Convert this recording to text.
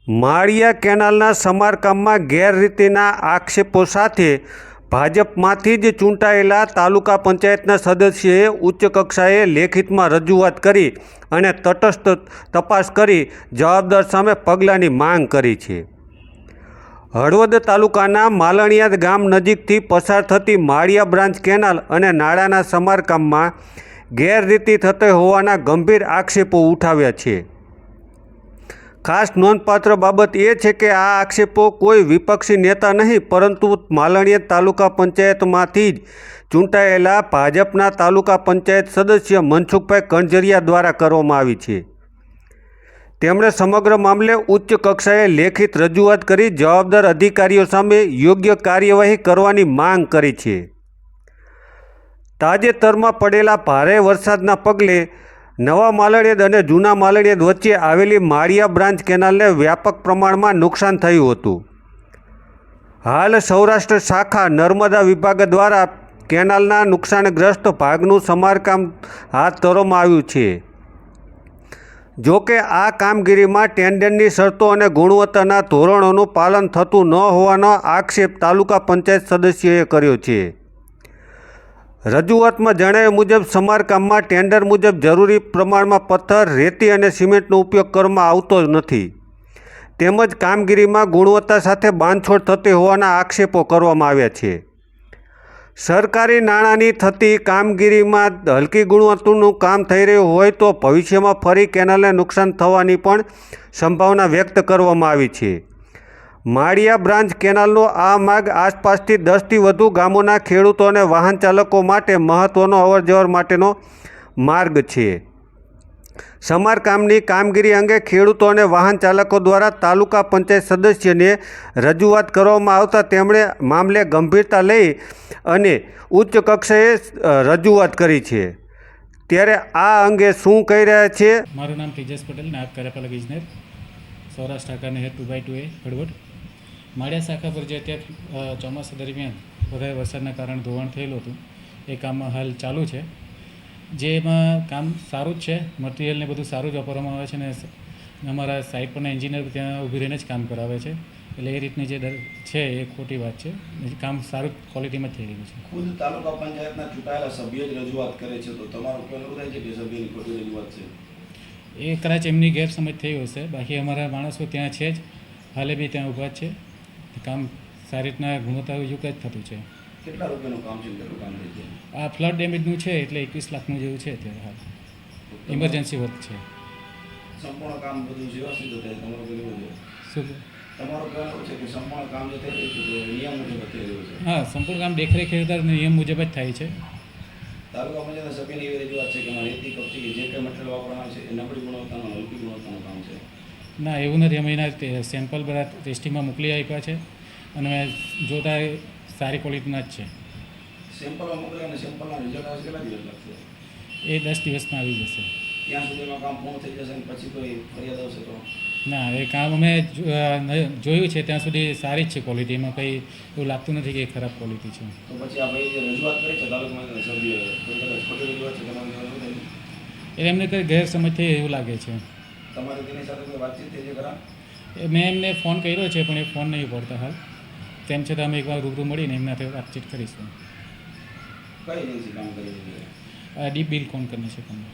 માળિયા કેનાલના સમારકામમાં ગેરરીતિના આક્ષેપો સાથે ભાજપમાંથી જ ચૂંટાયેલા તાલુકા પંચાયતના સદસ્યએ ઉચ્ચ કક્ષાએ લેખિતમાં રજૂઆત કરી અને તટસ્થ તપાસ કરી જવાબદાર સામે પગલાંની માંગ કરી છે. હળવદ તાલુકાના માલણિયા ગામ નજીકથી પસાર થતી માળિયા બ્રાન્ચ કેનાલ અને નાળાના સમારકામમાં ગેરરીતિ થતી હોવાના ગંભીર આક્ષેપો ઉઠાવ્યા છે. ખાસ નોંધપાત્ર બાબત એ છે કે આ આક્ષેપો કોઈ વિપક્ષી નેતા નહીં પરંતુ માલણિયા તાલુકા પંચાયતમાંથી જ ચૂંટાયેલા ભાજપના તાલુકા પંચાયત સદસ્ય મનસુખભાઈ કણઝરિયા દ્વારા કરવામાં આવી છે. તેમણે સમગ્ર મામલે ઉચ્ચ કક્ષાએ લેખિત રજૂઆત કરી જવાબદાર અધિકારીઓ સામે યોગ્ય કાર્યવાહી કરવાની માંગ કરી છે. તાજેતરમાં પડેલા ભારે વરસાદના પગલે નવા માલણિયાદ અને જૂના માલણિયાદ વચ્ચે આવેલી માળિયા બ્રાન્ચ કેનાલને વ્યાપક પ્રમાણમાં નુકસાન થયું હતું. હાલ સૌરાષ્ટ્ર શાખા નર્મદા વિભાગ દ્વારા કેનાલના નુકસાનગ્રસ્ત ભાગનું સમારકામ હાથ ધરવામાં આવ્યું છે. જો કે આ કામગીરીમાં ટેન્ડરની શરતો અને ગુણવત્તાના ધોરણોનું પાલન થતું ન હોવાનો આક્ષેપ તાલુકા પંચાયત સદસ્યોએ કર્યો છે. રજૂઆતમાં જણાવ્યા મુજબ સમારકામમાં ટેન્ડર મુજબ જરૂરી પ્રમાણમાં પથ્થર, રેતી અને સિમેન્ટનો ઉપયોગ કરવામાં આવતો નથી તેમજ કામગીરીમાં ગુણવત્તા સાથે બાંધછોડ થતી હોવાના આક્ષેપો કરવામાં આવ્યા છે. સરકારી નાણાંની થતી કામગીરીમાં હલકી ગુણવત્તાનું કામ થઈ રહ્યું હોય તો ભવિષ્યમાં ફરી કેનાલને નુકસાન થવાની પણ સંભાવના વ્યક્ત કરવામાં આવી છે. માળિયા બ્રાન્ચ કેનાલનો આ માર્ગ આસપાસથી 10થી વધુ ગામોના ખેડૂતો અને વાહન ચાલકો માટે મહત્ત્વનો અવરજવર માટેનો માર્ગ છે. સમારકામની કામગીરી અંગે ખેડૂતો અને વાહન ચાલકો દ્વારા તાલુકા પંચાયત સદસ્યને રજૂઆત કરવામાં આવતા તેમણે મામલે ગંભીરતા લઈ અને ઉચ્ચ કક્ષાએ રજૂઆત કરી છે. ત્યારે આ અંગે શું કહી રહ્યા છે? મારું નામ તેજસ પટેલ, નાયબ કાર્યપાલક ઇજનેર, સૌરાષ્ટ્ર શાખાની હેડ 2x2A હળવદ. માળિયા શાખા પર જે અત્યારે ચોમાસા દરમિયાન વધારે વરસાદના કારણે ધોવાણ થયેલું હતું એ કામમાં હાલ ચાલુ છે. જેમાં કામ સારું જ છે, મટિરિયલને બધું સારું જ વાપરવામાં આવે છે અને અમારા સાઇટ પરના એન્જિનિયર ત્યાં ઊભી રહીને જ કામ કરાવે છે. એટલે એ રીતની જે છે એ ખોટી વાત છે. કામ સારું ક્વોલિટીમાં થઈ રહ્યું છે. ખુદ તાલુકા પંચાયતના ચૂંટાયેલા સભ્ય જ રજૂઆત કરે છે તો તમારું કહેવું થાય છે કે સભ્યની ખોટી રજૂઆત છે? એ કદાચ એમની ગેરસમજ થઈ હશે. બાકી અમારા માણસો ત્યાં છે જ, હાલે બી ત્યાં ઊભા છે. કામ સારી રીતના ગુણવત્તાયુક્ત જ થતું છે. કેટલા રૂપિયાનું કામ છે? કેટલું કામ થઈ છે? આ ફ્લડ ડેમેજનું છે એટલે 21 લાખનું જેવું છે અત્યારે હાલ. ઇમરજન્સી વર્ક છે. સંપૂર્ણ કામ બધું વ્યવસ્થિત થાય? તમારું કેવું છે? શું તમારું કહેવું છે કે સંપૂર્ણ કામ જે થઈ રહ્યું છે તો નિયમ મુજબ થઈ રહ્યું છે? હા, સંપૂર્ણ કામ દેખરેખ હેઠળ નિયમ મુજબ જ થાય છે. તાલુકા પંચાયતના સભ્યની એવી રજૂઆત છે કે મારે રેતી કપચી કે જે કંઈ મટીરિયલ વાપરવાનું છે એ નબળી ગુણવત્તાનું, હલકી ગુણવત્તાનું કામ છે. ના, એવું નથી. અમે એના સેમ્પલ બધા ટેસ્ટિંગમાં મોકલી આપ્યા છે અને જોતા સારી ક્વોલિટીના જ છે. સેમ્પલમાં મોકલે અને સેમ્પલના રિઝલ્ટ આવશે કેટલા દિવસ લાગશે? એ 10 દિવસમાં આવી જશે. ત્યાં સુધીમાં કામ પૂર્ણ થઈ જશે અને પછી કોઈ ફરિયાદ આવશે તો? ના, એ કામ અમે જોયું છે ત્યાં સુધી સારી જ છે ક્વોલિટી. એમાં કંઈ એવું લાગતું નથી કે ખરાબ ક્વોલિટી છે. તો પછી આ ભાઈ જે રજૂઆત કરી છે તાલુકા પંચાયતના સભ્યોએ કોઈ કદાચ ખોટી રજૂઆત છે તમારી જોડે શું થયું? એટલે એમને કંઈ ગેરસમજ થઈ એવું લાગે છે. તમારે તેની સાથે કોઈ વાતચીત થઈ છે ખરા? મેં એમને ફોન કર્યો છે પણ એ ફોન નહીં પડતા હાલ. તેમ છતાં અમે એકવાર રૂબરૂ મળીને એમના સાથે વાતચીત કરીશું. કઈ એજન્સી કામ કરી રહી છે? ડીપ બિલ કોણ કરીને છે તમને?